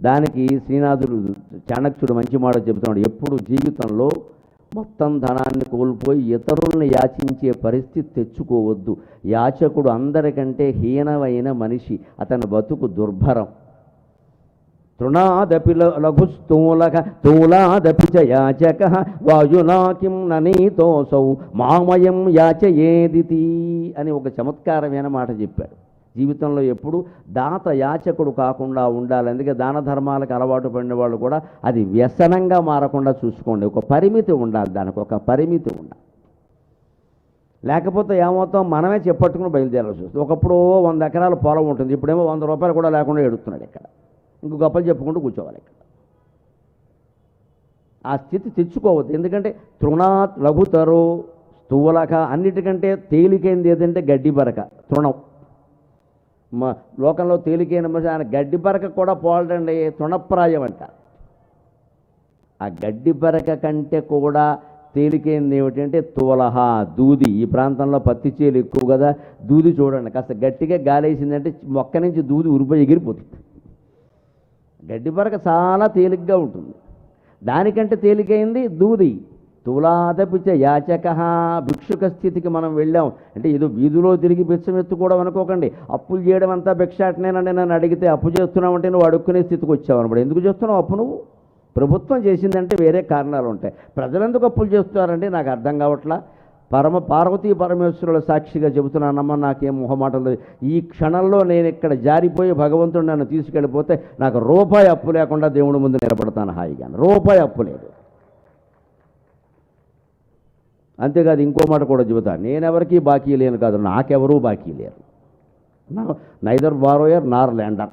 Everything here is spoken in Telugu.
దానికి శ్రీనాథుడు చాణక్యుడు మంచి మాట చెబుతున్నాడు, ఎప్పుడు జీవితంలో మొత్తం ధనాన్ని కోల్పోయి ఇతరుల్ని యాచించే పరిస్థితి తెచ్చుకోవద్దు. యాచకుడు అందరికంటే హీనమైన మనిషి, అతని బతుకు దుర్భరం. తృణాదపి లఘుస్థూలక స్థూలాదపి చ యాచక వాయునా కిం ననీతోసౌ మామయం యాచయేదితి అని ఒక చమత్కారమైన మాట చెప్పాడు. జీవితంలో ఎప్పుడు దాత యాచకుడు కాకుండా ఉండాలి. అందుకే దాన ధర్మాలకు అలవాటు పడిన వాళ్ళు కూడా అది వ్యసనంగా మారకుండా చూసుకోండి. ఒక పరిమితి ఉండాలి, దానికి ఒక పరిమితి ఉండాలి. లేకపోతే ఏమవుతాం, మనమే చెప్పట్టుకుని బయలుదేరాల్సి వస్తుంది. ఒకప్పుడు 100 ఎకరాల పొలం ఉంటుంది, ఇప్పుడేమో 100 రూపాయలు కూడా లేకుండా ఎడుతున్నాడు ఇక్కడ. ఇంకో గొప్పలు చెప్పుకుంటూ కూర్చోవాలి ఇక్కడ. ఆ స్థితి తెచ్చుకోవద్దు. ఎందుకంటే తృణాత్ లఘుతరో స్థూలక, అన్నిటికంటే తేలికైంది ఏదంటే గడ్డి బరక, తృణం. లోకంలో తేలికైన మనిషి ఆయన గడ్డి బరక కూడా పోలడండి, తృణప్రాయం అంటారు. ఆ గడ్డి బరక కంటే కూడా తేలికైంది ఏమిటంటే తువలహ, దూది. ఈ ప్రాంతంలో పత్తి చేలు ఎక్కువ కదా, దూది చూడండి, కాస్త గట్టిగా గాలేసిందంటే మొక్క నుంచి దూది ఉరిపోయి ఎగిరిపోతుంది. గడ్డి బరక చాలా తేలిగ్గా ఉంటుంది. దానికంటే తేలికైంది దూది. తులాదపిచ యాచక, భిక్షుక స్థితికి మనం వెళ్ళాం. అంటే ఏదో వీధిలో తిరిగి బిచ్చం ఎత్తుకోవడం అనుకోకండి. అప్పులు చేయడం అంతా భిక్షాటనేనండి. నన్ను అడిగితే అప్పు చేస్తున్నామంటే నువ్వు అడుక్కునే స్థితికి వచ్చావు అనమాట. ఎందుకు చేస్తున్నావు అప్పు? నువ్వు ప్రభుత్వం చేసిందంటే వేరే కారణాలు ఉంటాయి. ప్రజలెందుకు అప్పులు చేస్తున్నారండి నాకు అర్థం కావట్లా. పార్వతీ పరమేశ్వరుల సాక్షిగా చెబుతున్నానమ్మా, నాకేం మొహమాటం లేదు. ఈ క్షణంలో నేను ఇక్కడ జారిపోయి భగవంతుడు నన్ను తీసుకెళ్ళిపోతే నాకు రూపాయి అప్పు లేకుండా దేవుడి ముందు నిలబడతాను హాయిగా. రూపాయి అప్పు లేదు. అంతేకాదు ఇంకో మాట కూడా చెబుతాను, నేనెవరికీ బాకీ లేను కాదు, నాకెవరూ బాకీ లేరు. నైదర్ బారోయర్ నార్ ల్యాండర్.